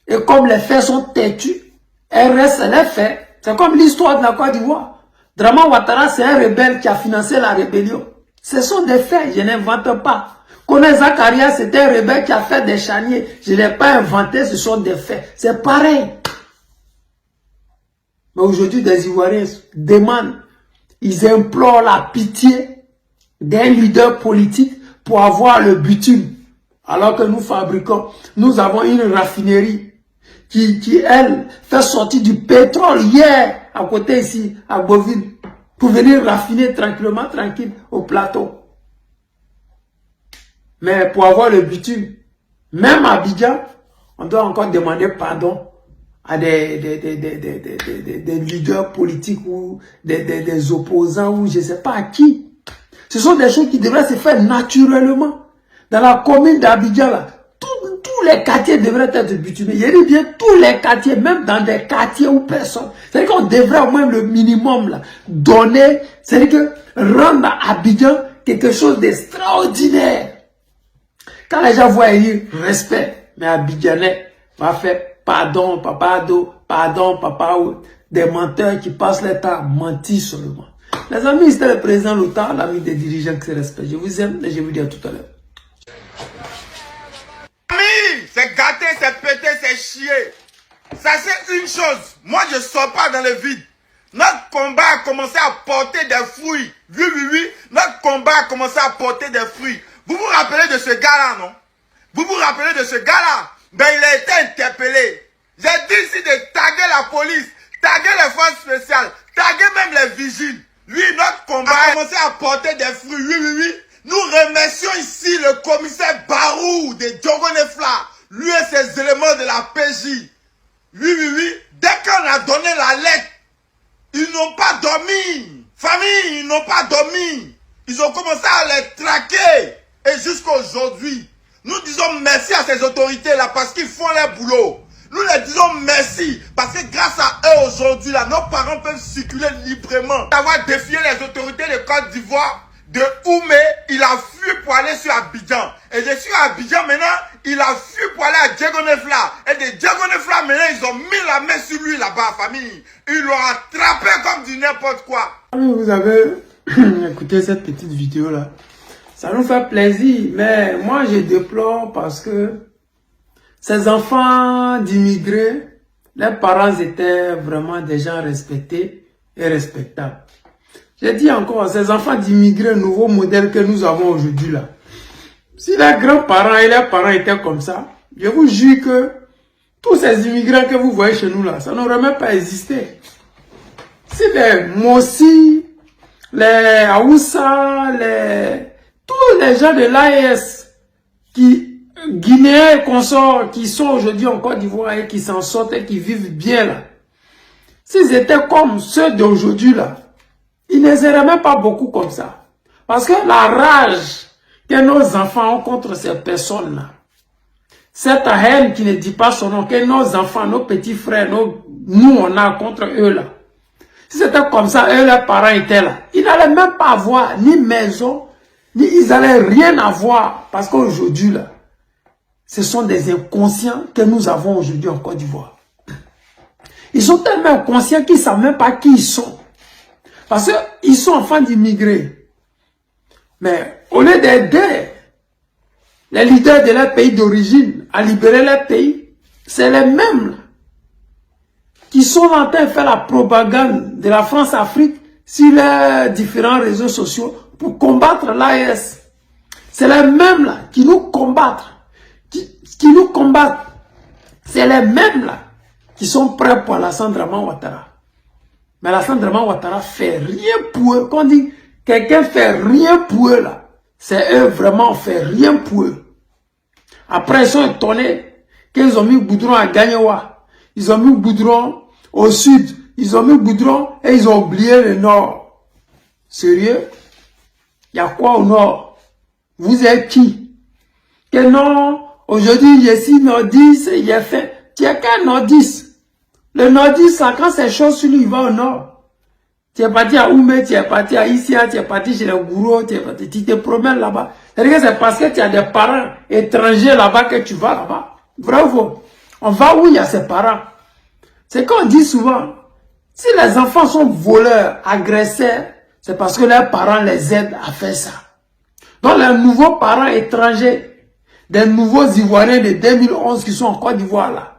Speaker 4: Et comme les faits sont têtus, elles restent les faits. C'est comme l'histoire de la Côte d'Ivoire. Draman Ouattara, c'est un rebelle qui a financé la rébellion. Ce sont des faits, je n'invente pas. Kone Zakaria, c'était un rebelle qui a fait des charniers. Je ne l'ai pas inventé, ce sont des faits. C'est pareil. Mais aujourd'hui, des Ivoiriens demandent, ils implorent la pitié d'un leader politique pour avoir le bitume. Alors que nous fabriquons, nous avons une raffinerie qui elle, fait sortir du pétrole hier, à côté ici, à Boville, pour venir raffiner tranquillement, tranquille, au plateau. Mais pour avoir le bitume, même à Abidjan, on doit encore demander pardon à des leaders politiques ou des opposants ou je ne sais pas à qui. Ce sont des choses qui devraient se faire naturellement. Dans la commune d'Abidjan, là, tous les quartiers devraient être bitumés. Il y a bien tous les quartiers, même dans des quartiers où personne. C'est-à-dire qu'on devrait au moins le minimum là, donner, c'est-à-dire que rendre à Abidjan quelque chose d'extraordinaire. Quand les gens voient dire respect, mais Abidjanais va faire pardon, papa, pardon, papa, des menteurs qui passent leur temps à mentir seulement. Les amis, c'était le président Lota, l'ami des dirigeants qui se respectent. Je vous aime et je vous dis à tout à l'heure.
Speaker 6: Ami, c'est gâté, c'est pété, c'est chier. Ça c'est une chose. Moi je sors pas dans le vide. Notre combat a commencé à porter des fruits. Oui. Notre combat a commencé à porter des fruits. Vous vous rappelez de ce gars-là, non? Vous vous rappelez de ce gars-là? Ben il a été interpellé. J'ai dit ici de taguer la police, taguer les forces spéciales, taguer même les vigiles. Lui, notre combat a commencé à porter des fruits. Oui. Nous remercions ici le commissaire Barou de Diogonefla, lui et ses éléments de la PJ. Oui. Dès qu'on a donné la lettre, ils n'ont pas dormi. Famille, ils n'ont pas dormi. Ils ont commencé à les traquer. Et jusqu'à aujourd'hui, nous disons merci à ces autorités-là parce qu'ils font leur boulot. Nous leur disons merci parce que grâce à eux aujourd'hui, là, nos parents peuvent circuler librement. Avoir défié les autorités de Côte d'Ivoire, de Oumé, il a fui pour aller sur Abidjan. Et je suis à Abidjan maintenant, il a fui pour aller à Diegonefla. Et de Diegonefla maintenant, ils ont mis la main sur lui là-bas, famille. Ils l'ont attrapé comme du n'importe quoi.
Speaker 4: Vous avez écouté cette petite vidéo là. Ça nous fait plaisir, mais moi je déplore parce que ces enfants d'immigrés, leurs parents étaient vraiment des gens respectés et respectables. J'ai dit encore, ces enfants d'immigrés, nouveau modèle que nous avons aujourd'hui là. Si les grands-parents et leurs parents étaient comme ça, je vous jure que tous ces immigrants que vous voyez chez nous là, ça n'aurait même pas existé. Si les Mossi, les Aoussa, tous les gens de l'AES, Guinéens et consorts, qui sont aujourd'hui en Côte d'Ivoire et qui s'en sortent et qui vivent bien là, s'ils étaient comme ceux d'aujourd'hui là, ils ne seraient même pas beaucoup comme ça. Parce que la rage que nos enfants ont contre ces personnes-là, cette haine qui ne dit pas son nom, que nos enfants, nos petits frères, nous on a contre eux là. Si c'était comme ça, eux, leurs parents étaient là, ils n'allaient même pas avoir ni maison, ni ils n'allaient rien avoir. Parce qu'aujourd'hui là, ce sont des inconscients que nous avons aujourd'hui en Côte d'Ivoire. Ils sont tellement inconscients qu'ils ne savent même pas qui ils sont. Parce qu'ils sont enfants d'immigrés. Mais au lieu d'aider les leaders de leur pays d'origine à libérer leur pays, c'est les mêmes là, qui sont en train de faire la propagande de la France-Afrique sur les différents réseaux sociaux pour combattre l'AES. C'est les mêmes là qui nous combattent. Qui nous combattent. C'est les mêmes là qui sont prêts pour Alassane Dramane Ouattara. Mais Alassane Dramane Ouattara fait rien pour eux. Quand on dit quelqu'un fait rien pour eux là, c'est eux vraiment fait rien pour eux. Après ils sont étonnés qu'ils ont mis Goudron à Gagnoua. Ils ont mis Goudron au sud. Ils ont mis Goudron et ils ont oublié le nord. Sérieux? Il y a quoi au nord? Vous êtes qui? Que non, aujourd'hui je suis nordiste, il est fait. Tu es qu'un nordiste. Le nordiste, quand c'est chaud sur lui, il va au nord. Tu es parti à Oumé, tu es parti à Issia, tu es parti chez les gourous, tu te promènes là-bas. C'est-à-dire que c'est parce que tu as des parents étrangers là-bas que tu vas là-bas. Bravo. On va où il y a ses parents. C'est qu'on dit souvent, si les enfants sont voleurs, agresseurs, c'est parce que leurs parents les aident à faire ça. Donc les nouveaux parents étrangers, des nouveaux Ivoiriens de 2011 qui sont en Côte d'Ivoire là,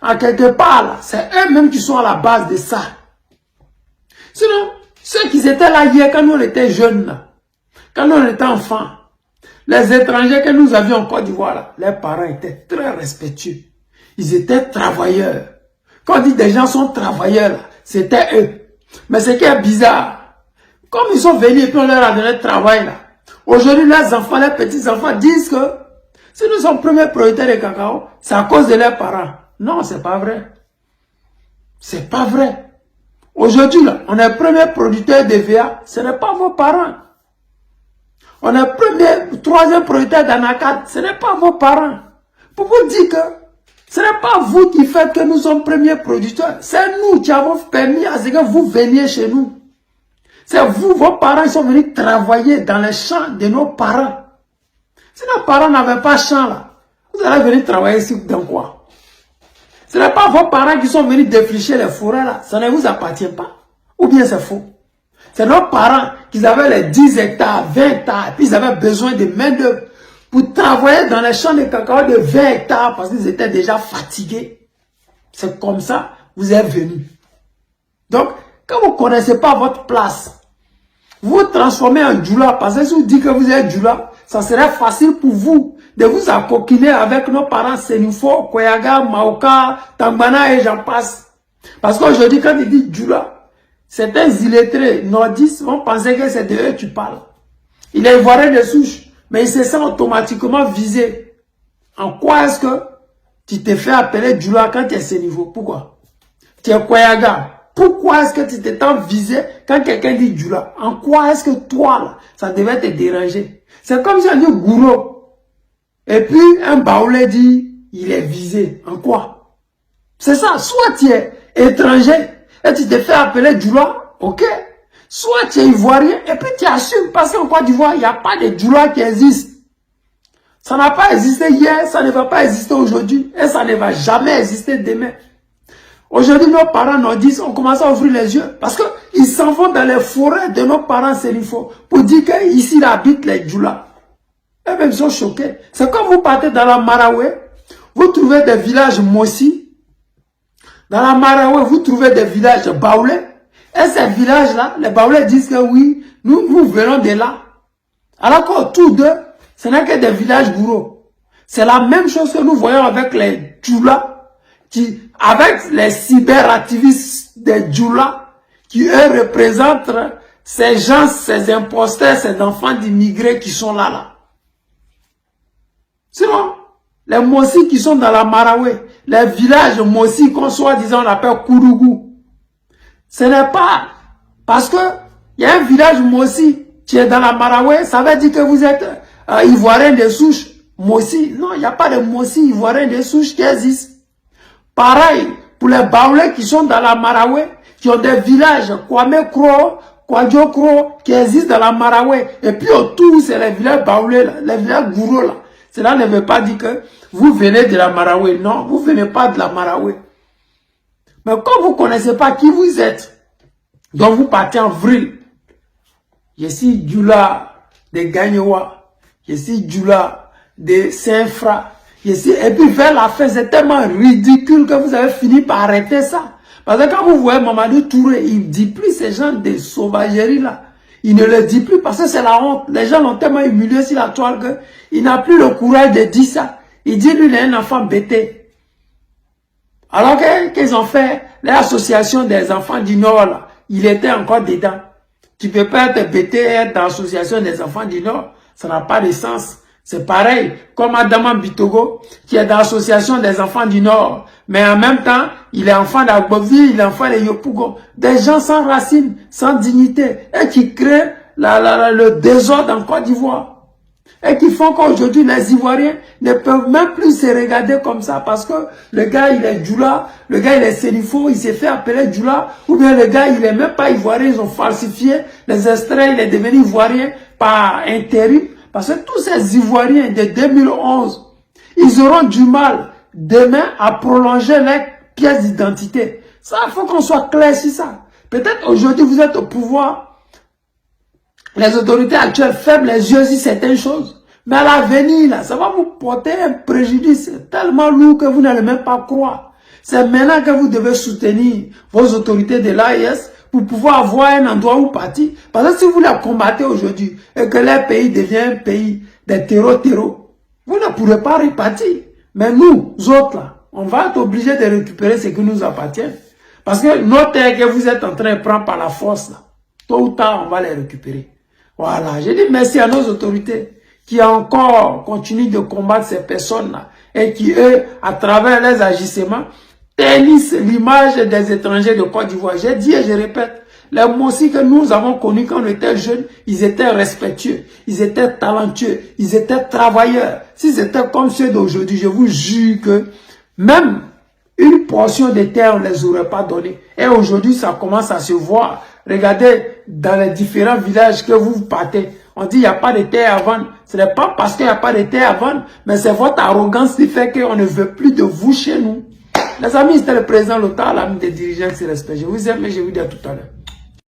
Speaker 4: en quelque part là, c'est eux-mêmes qui sont à la base de ça. Sinon, ceux qui étaient là hier quand nous on était jeunes là, quand nous on était enfants, les étrangers que nous avions en Côte d'Ivoire là, leurs parents étaient très respectueux. Ils étaient travailleurs. Quand on dit des gens sont travailleurs, c'était eux. Mais ce qui est bizarre, comme ils sont venus et puis on leur a donné le travail là, aujourd'hui les enfants, les petits-enfants disent que si nous sommes premiers producteurs de cacao, c'est à cause de leurs parents. Non, c'est pas vrai. C'est pas vrai. Aujourd'hui là, on est premier producteur de VA, ce n'est pas vos parents. On est premier, troisième producteur d'anacarde, ce n'est pas vos parents. Pour vous dire que ce n'est pas vous qui faites que nous sommes premiers producteurs. C'est nous qui avons permis à ce que vous veniez chez nous. C'est vous, vos parents, ils sont venus travailler dans les champs de nos parents. Si nos parents n'avaient pas champ là, vous allez venir travailler ici dans quoi? Ce n'est pas vos parents qui sont venus défricher les forêts là, ça ne vous appartient pas. Ou bien c'est faux. C'est nos parents qui avaient les 10 hectares, 20 hectares, et puis ils avaient besoin de main-d'œuvre pour travailler dans les champs de cacao de 20 hectares parce qu'ils étaient déjà fatigués. C'est comme ça que vous êtes venus. Donc, quand vous ne connaissez pas votre place, vous vous transformez en djoula, parce que si vous dites que vous êtes djoula, ça serait facile pour vous de vous accoquiner avec nos parents Sénifo, Koyaga, Maoka, Tambana et j'en passe. Parce qu'aujourd'hui, quand ils disent djoula, certains illettrés nordistes vont penser que c'est de eux que tu parles. Il est ivoirien de souche, mais il se sent automatiquement visé. En quoi est-ce que tu te fais appeler djoula quand tu es Sénifo? Pourquoi? Tu es Koyaga. Pourquoi est-ce que tu te sens visé quand quelqu'un dit djoula? En quoi est-ce que toi, là, ça devait te déranger? C'est comme si on dit gourou. Et puis, un baoulé dit, il est visé. En quoi? C'est ça. Soit tu es étranger et tu te fais appeler djoula, ok? Soit tu es ivoirien et puis tu assumes parce qu'en Côte d'Ivoire, il n'y a pas de djoula qui existe. Ça n'a pas existé hier, ça ne va pas exister aujourd'hui et ça ne va jamais exister demain. Aujourd'hui, nos parents nordistes ont commencé à ouvrir les yeux parce qu'ils s'en vont dans les forêts de nos parents Sénifo pour dire qu'ici, habitent les djoulas. Et même ils sont choqués. C'est comme vous partez dans la Maraoué, vous trouvez des villages Mossi. Dans la Maraoué, vous trouvez des villages Baoulés. Et ces villages-là, les Baoulés disent que oui, nous venons de là. Alors qu'autour d'eux, ce n'est que des villages gourous. C'est la même chose que nous voyons avec les djoulas. Avec les cyberactivistes des djoulas, qui eux représentent ces gens, ces imposteurs, ces enfants d'immigrés qui sont là. Sinon, les Mossi qui sont dans la Maraoué, les villages Mossi qu'on soi-disant on appelle Kourougou, ce n'est pas parce que il y a un village Mossi qui est dans la Maraoué, ça veut dire que vous êtes ivoirien de souche. Mossi, non, il n'y a pas de Mossi ivoirien de souche qui existe. Pareil, pour les Baoulés qui sont dans la Maraoué, qui ont des villages, Kwame Kro, Kwadjo Kro, qui existent dans la Maraoué. Et puis autour, c'est les villages Baoulés, les villages Gourou là. Cela ne veut pas dire que vous venez de la Maraoué. Non, vous ne venez pas de la Maraoué. Mais comme vous ne connaissez pas qui vous êtes, donc vous partez en vrille. Je suis djoula de Gagnoua, je suis djoula de Saint-Fra. Et puis vers la fin, c'est tellement ridicule que vous avez fini par arrêter ça. Parce que quand vous voyez Mamadou Touré, il ne dit plus ces gens de sauvagerie là. Il ne le dit plus parce que c'est la honte. Les gens l'ont tellement humilié sur la toile qu'il n'a plus le courage de dire ça. Il dit lui, il est un enfant bêté. Alors qu'ils ont fait l'association des enfants du Nord là, il était encore dedans. Tu ne peux pas être bêté et être dans l'association des enfants du Nord. Ça n'a pas de sens. C'est pareil, comme Adama Bitogo, qui est dans l'association des enfants du Nord. Mais en même temps, il est enfant d'Agbovie, il est enfant de Yopougon. Des gens sans racines, sans dignité, et qui créent le désordre en Côte d'Ivoire. Et qui font qu'aujourd'hui, les Ivoiriens ne peuvent même plus se regarder comme ça, parce que le gars, il est djoula, le gars, il est Sénifo, il s'est fait appeler djoula, ou bien le gars, il est même pas ivoirien, ils ont falsifié les extraits, il est devenu ivoirien par intérim. Parce que tous ces Ivoiriens de 2011, ils auront du mal demain à prolonger leur pièce d'identité. Ça, il faut qu'on soit clair sur ça. Peut-être aujourd'hui, vous êtes au pouvoir. Les autorités actuelles ferment les yeux sur certaines choses. Mais à l'avenir, là, ça va vous porter un préjudice tellement lourd que vous n'allez même pas croire. C'est maintenant que vous devez soutenir vos autorités de l'AES pour pouvoir avoir un endroit où partir. Parce que si vous les combattez aujourd'hui et que leur pays devient un pays de terreau, vous ne pourrez pas repartir. Mais nous autres, là, on va être obligés de récupérer ce qui nous appartient. Parce que nos terres que vous êtes en train de prendre par la force, là, tôt ou tard, on va les récupérer. Voilà, je dis merci à nos autorités qui encore continuent de combattre ces personnes-là et qui, eux, à travers leurs agissements, ternissent l'image des étrangers de Côte d'Ivoire. J'ai dit et je répète, les Mossi que nous avons connus quand on était jeunes, ils étaient respectueux, ils étaient talentueux, ils étaient travailleurs. S'ils étaient comme ceux d'aujourd'hui, je vous jure que même une portion de terre, on ne les aurait pas donné. Et aujourd'hui, ça commence à se voir Regardez dans les différents villages que vous partez. On dit il n'y a pas de terre à vendre. Ce n'est pas parce qu'il n'y a pas de terre à vendre, mais c'est votre arrogance qui fait qu'on ne veut plus de vous chez nous. Les amis, c'était le président Lothar, l'ami des dirigeants qui se respectent. Je vous aime et je vous dis à tout à l'heure.